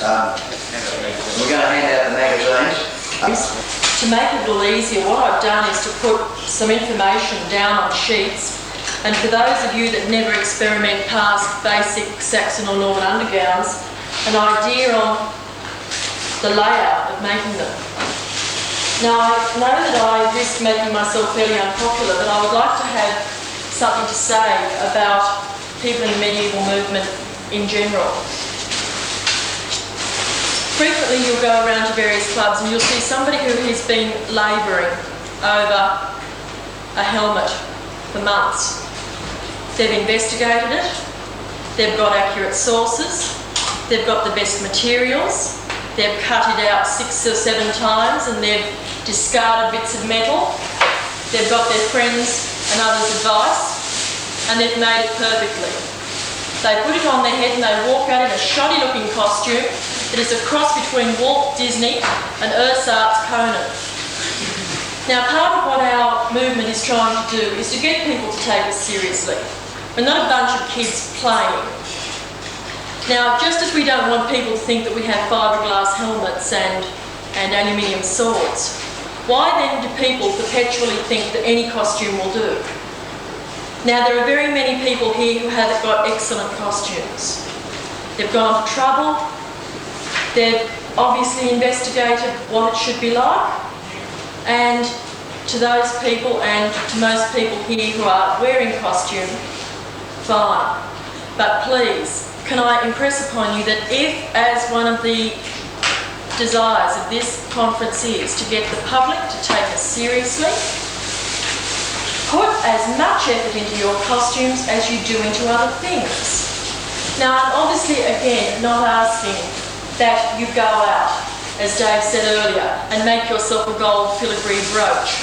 We're going to hand out the magazines. To make it a little easier, what I've done is to put some information down on sheets, and for those of you that never experiment past basic Saxon or Norman undergowns, an idea on the layout of making them. Now, I know that I risk making myself fairly unpopular, but I would like to have something to say about people in the medieval movement in general. Frequently you'll go around to various clubs and you'll see somebody who has been labouring over a helmet for months. They've investigated it, they've got accurate sources, they've got the best materials, they've cut it out 6 or 7 times and they've discarded bits of metal, they've got their friends and others' advice, and they've made it perfectly. They put it on their head and they walk out in a shoddy looking costume. It is a cross between Walt Disney and Ursart's Conan. Now, part of what our movement is trying to do is to get people to take us seriously. We're not a bunch of kids playing. Now, just as we don't want people to think that we have fiberglass helmets and aluminium swords, why then do people perpetually think that any costume will do? Now, there are very many people here who have got excellent costumes. They've gone to trouble, they've obviously investigated what it should be like, and to those people and to most people here who are wearing costume, fine. But please, can I impress upon you that if, as one of the desires of this conference is to get the public to take us seriously, put as much effort into your costumes as you do into other things. Now, I'm obviously, again, not asking that you go out, as Dave said earlier, and make yourself a gold filigree brooch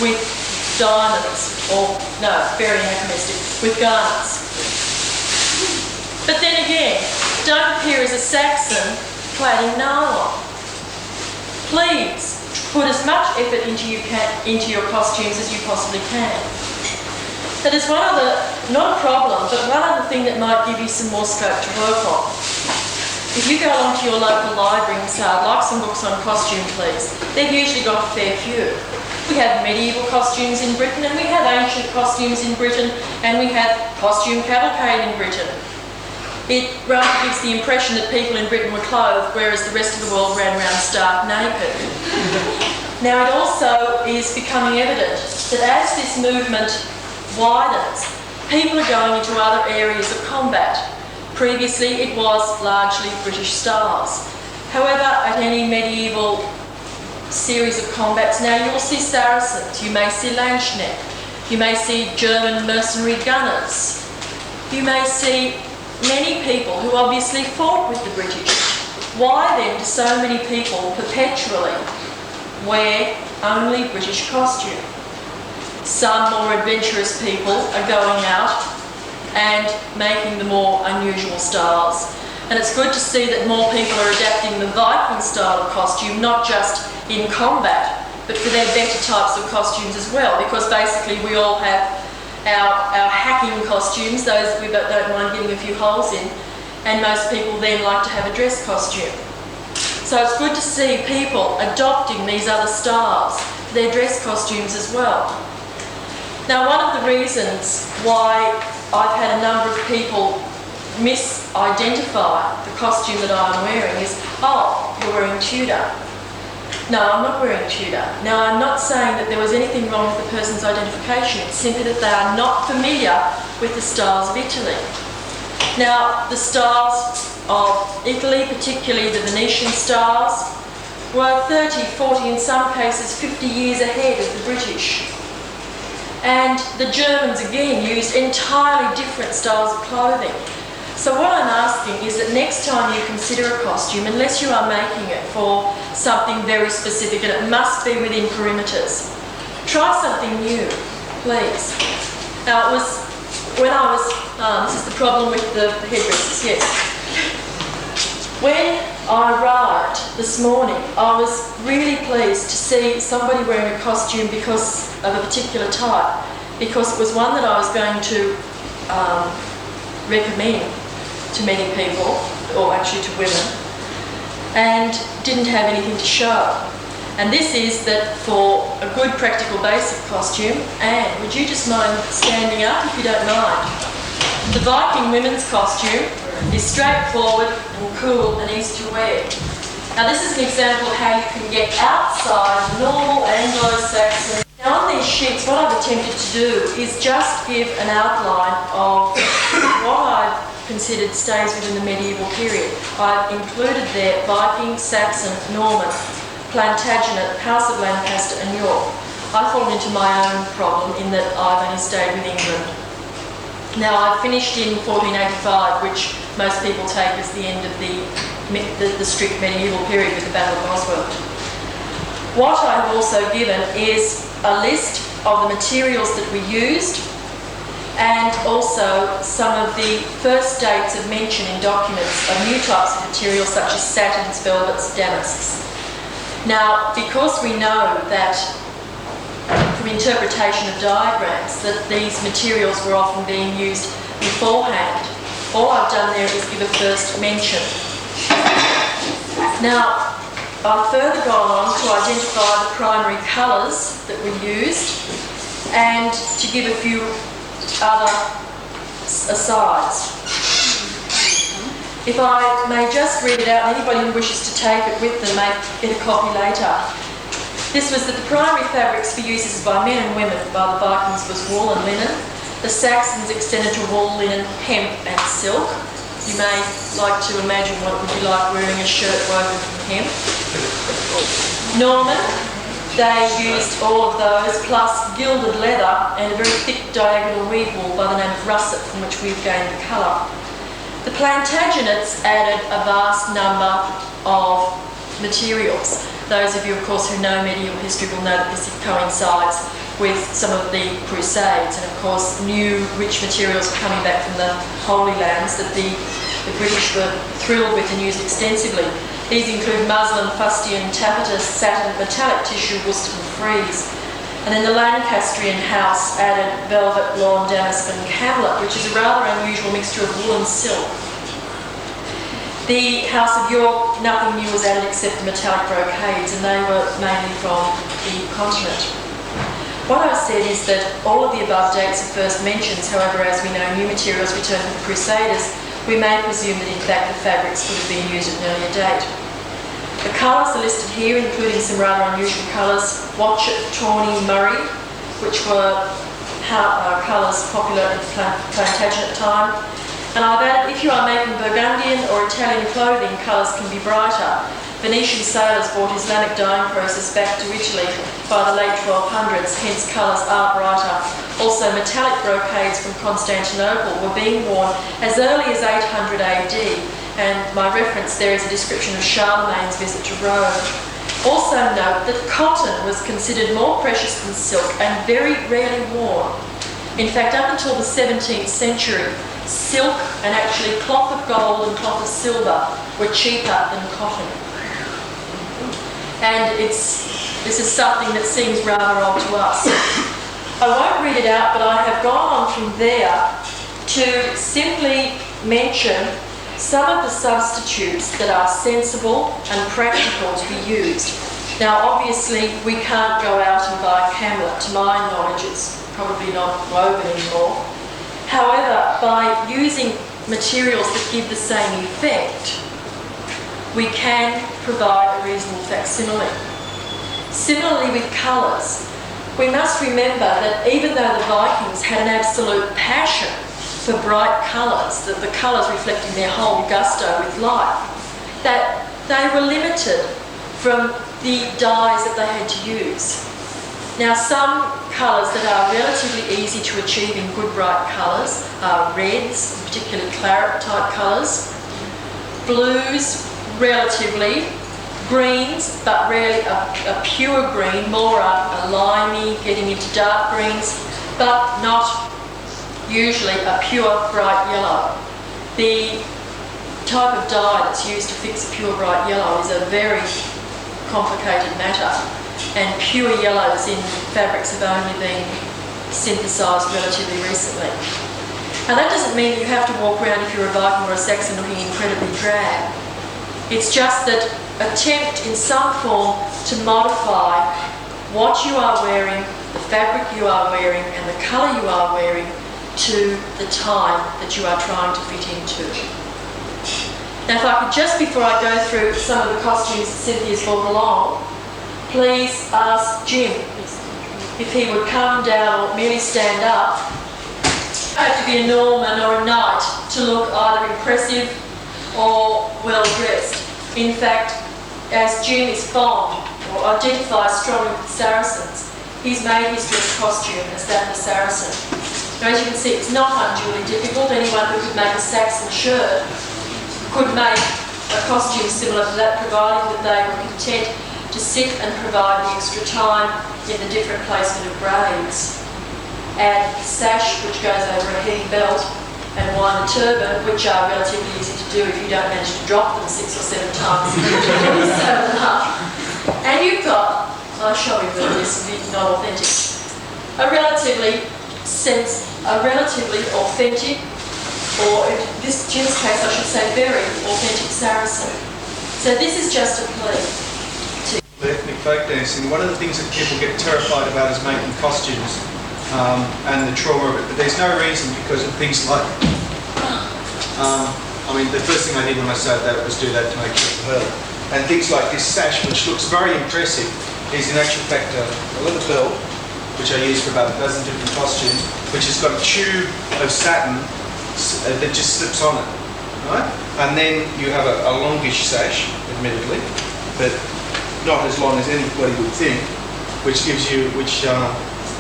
with diamonds, or, no, very anachronistic, with garnets. But then again, don't appear as a Saxon clad in nylon. Please put as much effort into your costumes as you possibly can. That is one other, not a problem, but one other thing that might give you some more scope to work on. If you go along to your local library and say, I'd like some books on costume, please, they've usually got a fair few. We have medieval costumes in Britain, and we have ancient costumes in Britain, and we have costume cavalcade in Britain. It rather gives the impression that people in Britain were clothed, whereas the rest of the world ran around stark naked. Now, it also is becoming evident that as this movement widens, people are going into other areas of combat. Previously, it was largely British styles. However, at any medieval series of combats, now you'll see Saracens, you may see Landsknecht, you may see German mercenary gunners, you may see many people who obviously fought with the British. Why then do so many people perpetually wear only British costume? Some more adventurous people are going out and making the more unusual styles. And it's good to see that more people are adapting the Viking style of costume, not just in combat, but for their better types of costumes as well, because basically we all have our hacking costumes, those we don't mind getting a few holes in, and most people then like to have a dress costume. So it's good to see people adopting these other styles for their dress costumes as well. Now, one of the reasons why I've had a number of people misidentify the costume that I'm wearing is, oh, you're wearing Tudor. No, I'm not wearing Tudor. Now, I'm not saying that there was anything wrong with the person's identification. It's simply that they are not familiar with the styles of Italy. Now, the styles of Italy, particularly the Venetian styles, were 30, 40, in some cases 50 years ahead of the British. And the Germans, again, used entirely different styles of clothing. So what I'm asking is that next time you consider a costume, unless you are making it for something very specific, and it must be within perimeters, try something new, please. Now, it was when I was, this is the problem with the headdresses, yes. When I arrived this morning, I was really pleased to see somebody wearing a costume because of a particular type, because it was one that I was going to recommend to many people, or actually to women. and didn't have anything to show. And this is that for a good practical basic costume. Anne, would you just mind standing up if you don't mind? The Viking women's costume is straightforward and cool and easy to wear. Now this is an example of how you can get outside normal Anglo-Saxon. Now on these sheets, what I've attempted to do is just give an outline of what I've considered stays within the medieval period. I've included there Viking, Saxon, Norman, Plantagenet, House of Lancaster and York. I've fallen into my own problem in that I've only stayed with England. Now I finished in 1485, which most people take as the end of the strict medieval period with the Battle of Bosworth. What I have also given is a list of the materials that we used and also some of the first dates of mention in documents of new types of materials such as satins, velvets, damasks. Now, because we know that from interpretation of diagrams that these materials were often being used beforehand, all I've done there is give a first mention. Now, I've further gone on to identify the primary colours that were used and to give a few other asides. If I may just read it out, anybody who wishes to take it with them may get a copy later. This was that the primary fabrics for uses by men and women by the Vikings was wool and linen. The Saxons extended to wool, linen, hemp and silk. You may like to imagine what it would be like wearing a shirt woven from hemp. Norman, they used all of those, plus gilded leather and a very thick diagonal weave wool by the name of russet, from which we've gained the colour. The Plantagenets added a vast number of materials. Those of you, of course, who know medieval history will know that this coincides with some of the Crusades, and of course new rich materials were coming back from the Holy Lands that the British were thrilled with and used extensively. These include muslin, fustian, taffetas, satin, metallic tissue, worsted and frieze. And then the Lancastrian house added velvet, lawn, damask and camlet, which is a rather unusual mixture of wool and silk. The House of York, nothing new was added except the metallic brocades, and they were mainly from the continent. What I've said is that all of the above dates are first mentions. However, as we know new materials returned from the Crusaders, we may presume that in fact the fabrics could have been used at an earlier date. The colours are listed here, including some rather unusual colours: watchet, tawny, murrey, which were colours popular in Plantagenet time. And I've added, if you are making Burgundian or Italian clothing, colours can be brighter. Venetian sailors brought Islamic dyeing process back to Italy by the late 1200s, hence colours are brighter. Also, metallic brocades from Constantinople were being worn as early as 800 AD, and my reference there is a description of Charlemagne's visit to Rome. Also note that cotton was considered more precious than silk and very rarely worn. In fact, up until the 17th century, silk and actually cloth of gold and cloth of silver were cheaper than cotton. And this is something that seems rather odd to us. I won't read it out, but I have gone on from there to simply mention some of the substitutes that are sensible and practical to be used. Now obviously we can't go out and buy camlet. To my knowledge it's probably not woven anymore. However, by using materials that give the same effect, we can provide a reasonable facsimile. Similarly with colours, we must remember that even though the Vikings had an absolute passion for bright colours, that the colours reflecting their whole gusto with life, that they were limited from the dyes that they had to use. Now some colours that are relatively easy to achieve in good bright colours are reds, particularly claret type colours, blues relatively, greens but rarely a pure green, more a limey, getting into dark greens, but not usually a pure bright yellow. The type of dye that's used to fix a pure bright yellow is a very complicated matter, and pure yellows in fabrics have only been synthesised relatively recently. Now that doesn't mean that you have to walk around, if you're a Viking or a Saxon, looking incredibly drab. It's just that attempt in some form to modify what you are wearing, the fabric you are wearing and the colour you are wearing to the time that you are trying to fit into. Now if I could just, before I go through some of the costumes that Cynthia's brought along, please ask Jim if he would come down or merely stand up. You don't have to be a Norman or a knight to look either impressive or well dressed. In fact, as Jim is fond or identifies strongly with Saracens, he's made his dress costume as that of a Saracen. Now, as you can see, it's not unduly difficult. Anyone who could make a Saxon shirt could make a costume similar to that, providing that they were content to sit and provide the extra time in the different placement of braids. Add the sash, which goes over a heavy belt, and wind the turban, which are relatively easy to do if you don't manage to drop them 6 or 7 times. And you've got, I'll show you that this is not authentic, a relatively authentic, or in this Jim's case I should say very authentic Saracen. So this is just a plea. Ethnic folk dancing, one of the things that people get terrified about is making costumes and the trauma of it, but there's no reason because of things like, I mean, the first thing I did when I started that was do that to make sure for her. And things like this sash, which looks very impressive, is in actual fact a leather belt, which I use for about a dozen different costumes, which has got a tube of satin that just slips on it, right? And then you have a longish sash, admittedly, but not as long as anybody would think, which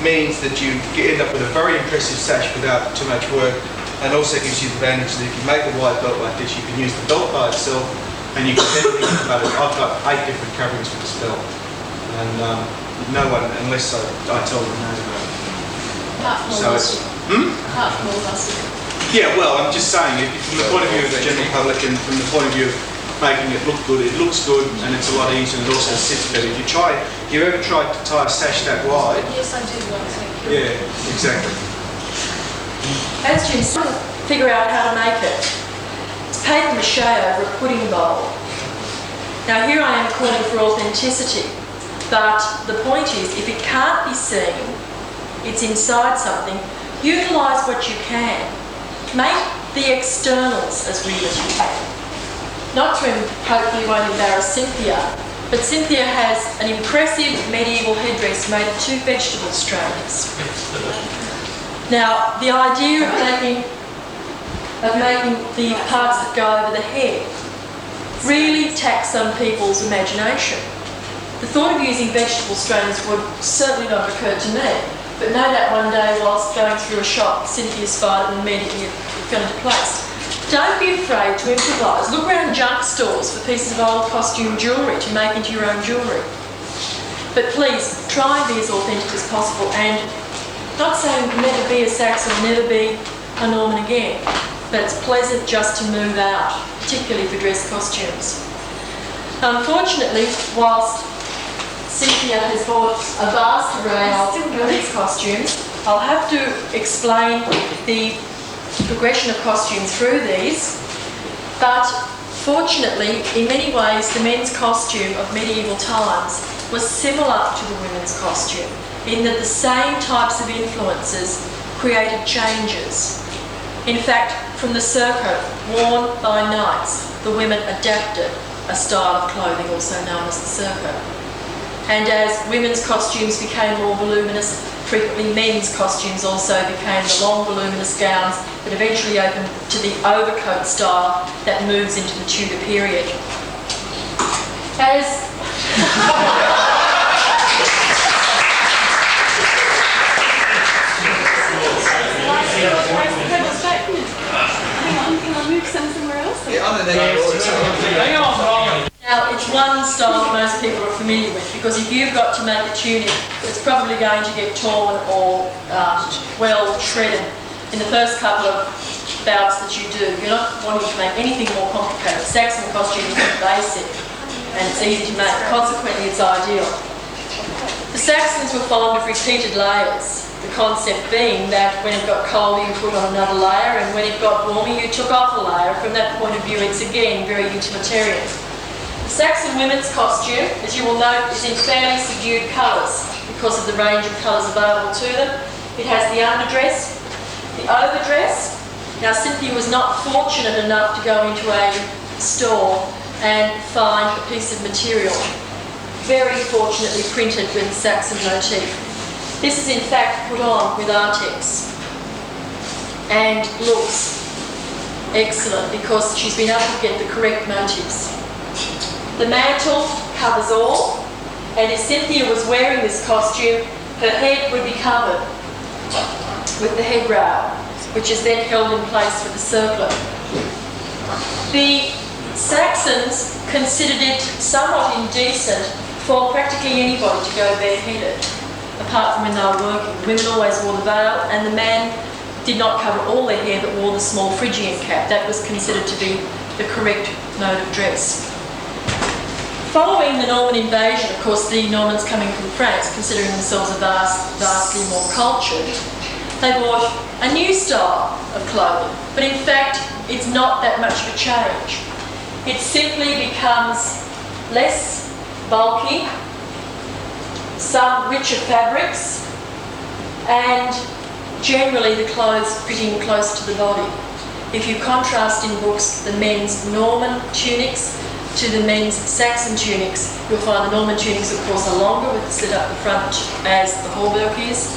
means that you end up with a very impressive sash without too much work, and also gives you the advantage that if you make a wide belt like this, you can use the belt by itself, and you can then think about it. I've got 8 different coverings for this belt, and no one, unless I tell them, knows about it. So it's, yeah, well, I'm just saying, from the point of view of the general public and from the point of view of making it look good, it looks good and it's a lot easier and it also sits better. If you ever tried to tie a sash that wide? Yes, I did once. Yeah, exactly. As Jim said, figure out how to make it. It's paper mache over a pudding bowl. Now here I am calling for authenticity, but the point is, if it can't be seen, it's inside something, utilise what you can. Make the externals as real as you can. Not to hopefully won't embarrass Cynthia, but Cynthia has an impressive medieval headdress made of 2 vegetable strainers. Now, the idea of making the parts that go over the head really tax some people's imagination. The thought of using vegetable strainers would certainly not have occurred to me, but no doubt one day whilst going through a shop, Cynthia spied it and immediately it fell into place. Don't be afraid to improvise. Look around junk stores for pieces of old costume jewellery to make into your own jewellery. But please, try and be as authentic as possible, and not saying never be a Saxon, never be a Norman again, but it's pleasant just to move out, particularly for dress costumes. Unfortunately, whilst Cynthia has bought a vast array of women's costumes, I'll have to explain the progression of costume through these, but fortunately in many ways the men's costume of medieval times was similar to the women's costume in that the same types of influences created changes. In fact, from the circa worn by knights, the women adapted a style of clothing also known as the circa. And as women's costumes became more voluminous, frequently men's costumes also became the long voluminous gowns that eventually opened to the overcoat style that moves into the Tudor period. As Can I move somewhere else? Yeah, hang on. now, it's one style that most people are familiar with, because if you've got to make a tunic, it's probably going to get torn or well shredded in the first couple of bouts that you do. You're not wanting to make anything more complicated. Saxon costume is basic and it's easy to make, consequently it's ideal. The Saxons were fond of repeated layers, the concept being that when it got colder you put on another layer, and when it got warmer you took off a layer. From that point of view it's again very utilitarian. Saxon women's costume, as you will note, is in fairly subdued colours because of the range of colours available to them. It has the underdress, the overdress. Now Cynthia was not fortunate enough to go into a store and find a piece of material very fortunately printed with a Saxon motif. This is in fact put on with Artex and looks excellent because she's been able to get the correct motifs. The mantle covers all, and if Cynthia was wearing this costume, her head would be covered with the head rail, which is then held in place with the circlet. The Saxons considered it somewhat indecent for practically anybody to go bareheaded, apart from when they were working. Women always wore the veil, and the man did not cover all their hair but wore the small Phrygian cap. That was considered to be the correct mode of dress. Following the Norman invasion, of course, the Normans coming from France, considering themselves vastly more cultured, they bought a new style of clothing. But in fact, it's not that much of a change. It simply becomes less bulky, some richer fabrics, and generally the clothes fitting close to the body. If you contrast in books the men's Norman tunics to the men's Saxon tunics, you'll find the Norman tunics, of course, are longer with the slit up the front as the hauberk is,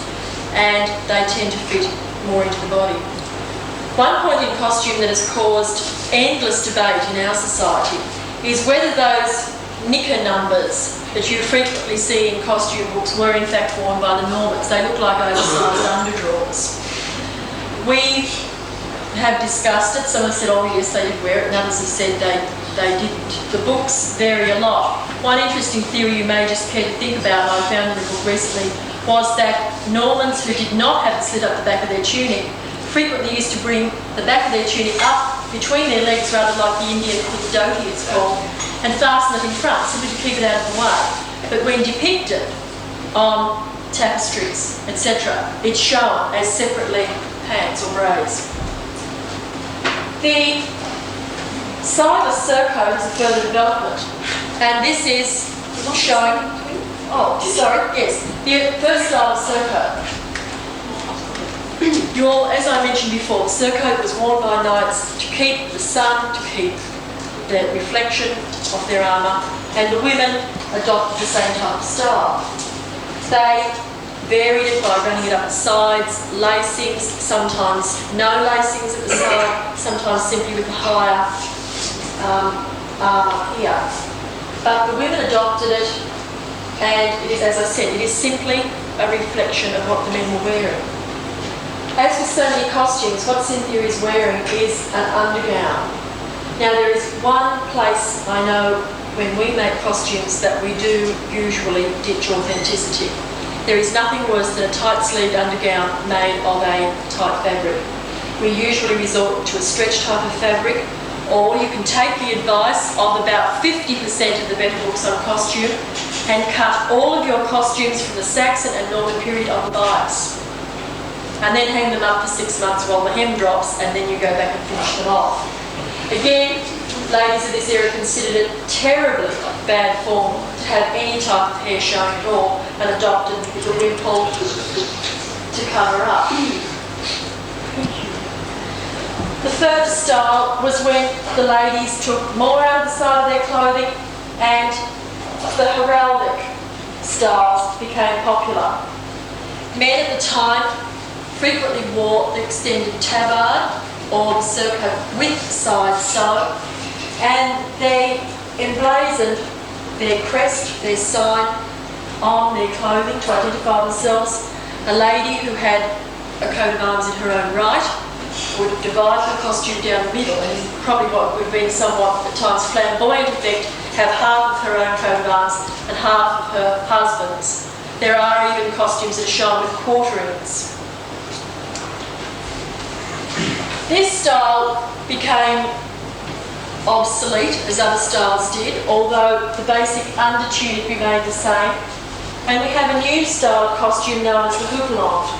and they tend to fit more into the body. One point in costume that has caused endless debate in our society is whether those knicker numbers that you frequently see in costume books were in fact worn by the Normans. They look like oversized underdrawers. We have discussed it. Some have said, oh yes, they did wear it, and others have said they didn't. The books vary a lot. One interesting theory you may just care to think about, I found in the book recently, was that Normans who did not have the slit up the back of their tunic frequently used to bring the back of their tunic up between their legs, rather like the Indian dhoti it's called, and fasten it in front, simply to keep it out of the way. But when depicted on tapestries, etc., it's shown as separate leg pants or braids. The sideless surcoat is a further development, and this is showing, the first style of surcoat. As I mentioned before, the surcoat was worn by knights to keep the sun, to keep the reflection of their armour, and the women adopted the same type of style. They varied it by running it up the sides, lacings, sometimes no lacings at the side, sometimes simply with the higher armour here. But the women adopted it, and it is, as I said, it is simply a reflection of what the men were wearing. As with so many costumes, what Cynthia is wearing is an undergown. Now there is one place I know when we make costumes that we do usually ditch authenticity. There is nothing worse than a tight-sleeved undergown made of a tight fabric. We usually resort to a stretch type of fabric, or you can take the advice of about 50% of the better books on costume and cut all of your costumes from the Saxon and Norman period on the bias, and then hang them up for 6 months while the hem drops, and then you go back and finish them off. Again, ladies of this era considered it terribly bad form to have any type of hair showing at all, and adopted the wimple to cover up. The third style was when the ladies took more out of the side of their clothing, and the heraldic styles became popular. Men at the time frequently wore the extended tabard or the surcoat with side sew, and they emblazoned their crest, their sign on their clothing to identify themselves. A lady who had a coat of arms in her own right would divide her costume down the middle, and probably what would have been somewhat at times flamboyant effect, have half of her own coat of arms and half of her husband's. There are even costumes that are shown with quarterings. This style became obsolete, as other styles did, although the basic undertunic remained the same. And we have a new style of costume known as the houppelande.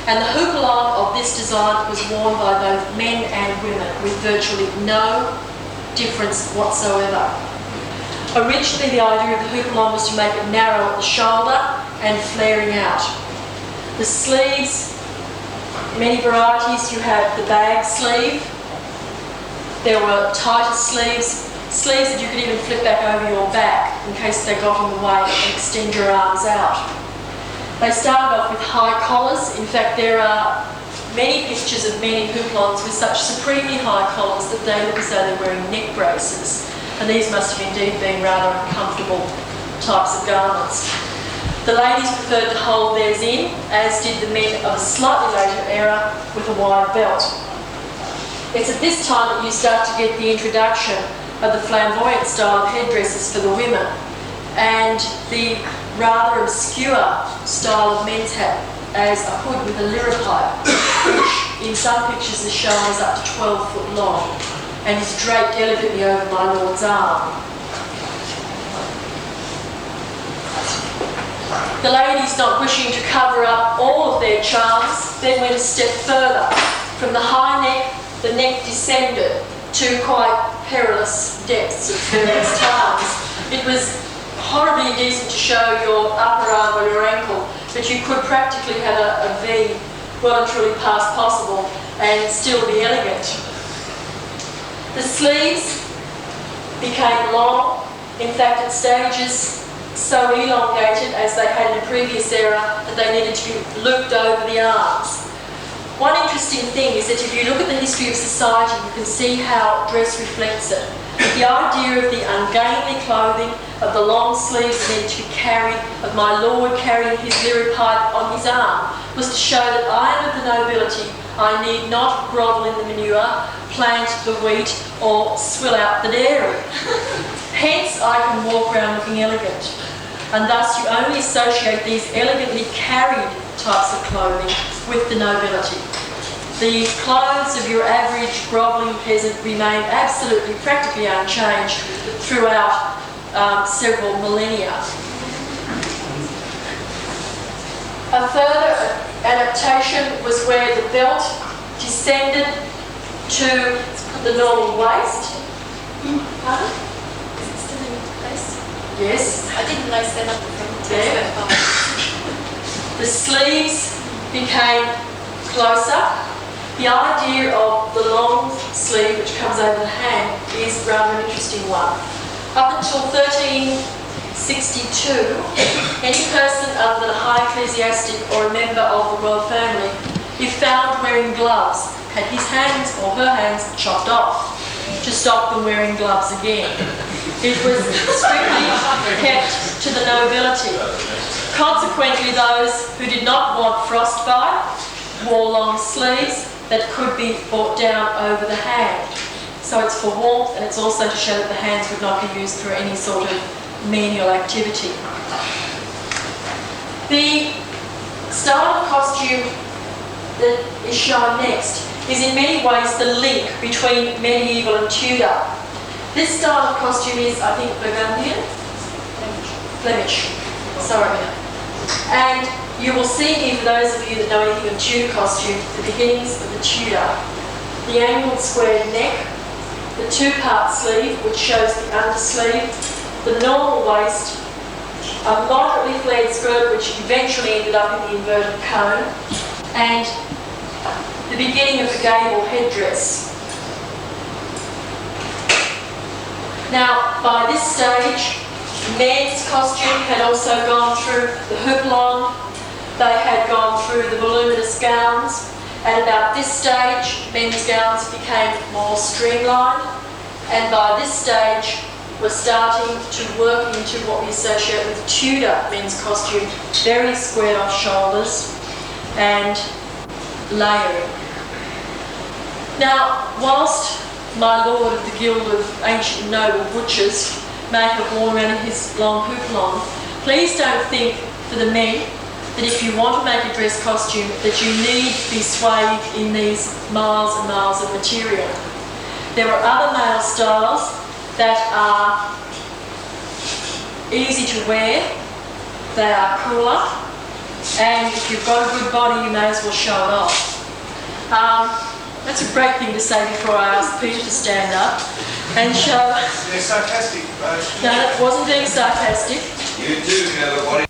And the houppelande of this design was worn by both men and women with virtually no difference whatsoever. Originally, the idea of the houppelande was to make it narrow at the shoulder and flaring out. The sleeves, many varieties. You have the bag sleeve. There were tighter sleeves that you could even flip back over your back in case they got in the way and extend your arms out. They started off with high collars. In fact, there are many pictures of men in houppelandes with such supremely high collars that they look as though they're wearing neck braces. And these must have indeed been rather uncomfortable types of garments. The ladies preferred to hold theirs in, as did the men of a slightly later era with a wide belt. It's at this time that you start to get the introduction of the flamboyant style of headdresses for the women and the rather obscure style of men's hat as a hood with a liripipe, which in some pictures is shown as up to 12 foot long and is draped elegantly over my lord's arm. The ladies, not wishing to cover up all of their charms, then went a step further. From the high neck, the neck descended to quite perilous depths at various times. It was horribly indecent to show your upper arm or your ankle, but you could practically have a V well and truly past possible and still be elegant. The sleeves became long, in fact at stages so elongated as they had in a previous era that they needed to be looped over the arms. One interesting thing is that if you look at the history of society, you can see how dress reflects it. The idea of the ungainly clothing, of the long sleeves needed to be carried, of my lord carrying his liripipe on his arm, was to show that I am of the nobility. I need not grovel in the manure, plant the wheat, or swill out the dairy. Hence, I can walk around looking elegant. And thus you only associate these elegantly carried types of clothing with the nobility. The clothes of your average grovelling peasant remain absolutely, practically unchanged throughout several millennia. A further adaptation was where the belt descended to the normal waist. Pardon? Is it still in place? Yes. I didn't lace that up from There. The sleeves became closer. The idea of the long sleeve which comes over the hand is rather an interesting one. Up until 1362, any person other than a high ecclesiastic or a member of the royal family, if found wearing gloves, had his hands or her hands chopped off to stop them wearing gloves again. It was strictly kept to the nobility. Consequently, those who did not want frostbite wore long sleeves that could be brought down over the hand. So it's for warmth, and it's also to show that the hands would not be used for any sort of menial activity. The style of costume that is shown next is in many ways the link between medieval and Tudor. This style of costume is, I think, Burgundian? Flemish. Sorry. And you will see here, for those of you that know anything of Tudor costume, the beginnings of the Tudor. The angled squared neck, the two-part sleeve, which shows the undersleeve, the normal waist, a moderately flared skirt, which eventually ended up in the inverted cone, and the beginning of the gable headdress. Now, by this stage, men's costume had also gone through the houppelande, they had gone through the voluminous gowns. At about this stage, men's gowns became more streamlined, and by this stage, we're starting to work into what we associate with Tudor men's costume, very squared off shoulders and layering. Now, whilst my lord of the guild of ancient noble butchers may have worn around his long houppelande, please don't think for the men that if you want to make a dress costume that you need to be swathed in these miles and miles of material. There are other male styles that are easy to wear, they are cooler, and if you've got a good body you may as well show it off. That's a great thing to say before I ask Peter to stand up. and show. They're sarcastic, but... No, that wasn't being sarcastic. You do have a body.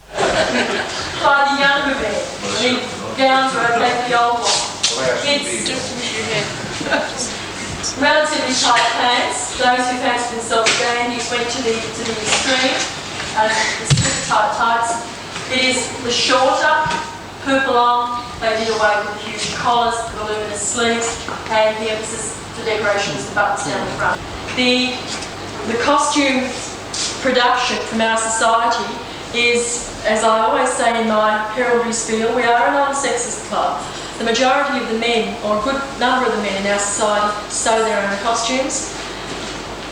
By the younger men. The gowns are okay for the old one. It's relatively tight pants. Those who fancy themselves dandies went to the extreme. The super tight tights. It is the shorter houppelon. They did away with the huge collars, the voluminous sleeves, and the emphasis for decoration is the buttons down the front. The costume production from our society is, as I always say in my heraldry spiel, we are a non-sexist club. The majority of the men, or a good number of the men in our society, sew their own costumes.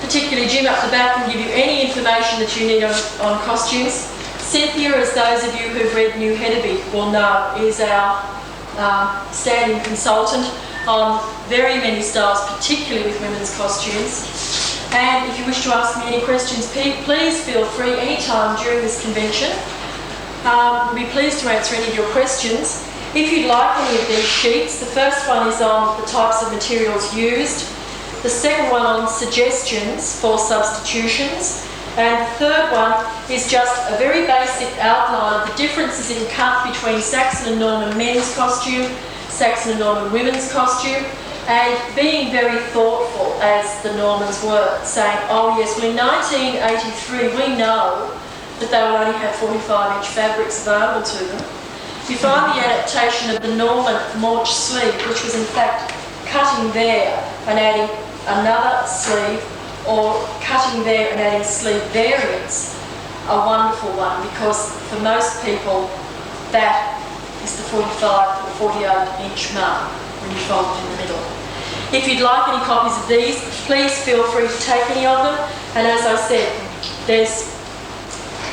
Particularly Jim up the back can give you any information that you need on costumes. Cynthia, as those of you who've read New Hedeby will know, is our standing consultant on very many styles, particularly with women's costumes. And if you wish to ask me any questions, please feel free anytime during this convention. We'll be pleased to answer any of your questions. If you'd like any of these sheets, the first one is on the types of materials used, the second one on suggestions for substitutions, and the third one is just a very basic outline of the differences in cut between Saxon and Norman men's costume, Saxon and Norman women's costume, and being very thoughtful as the Normans were, saying, oh yes, well in 1983 we know that they will only have 45-inch fabrics available to them. You find the adaptation of the Norman Maunch sleeve, which was in fact cutting there and adding another sleeve, or cutting there and adding sleeve variants, a wonderful one, because for most people that is the 45 or 48-inch mark when you fold it in the middle. If you'd like any copies of these, please feel free to take any of them, and as I said, there's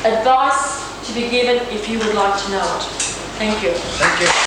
advice to be given if you would like to know it. Thank you. Thank you.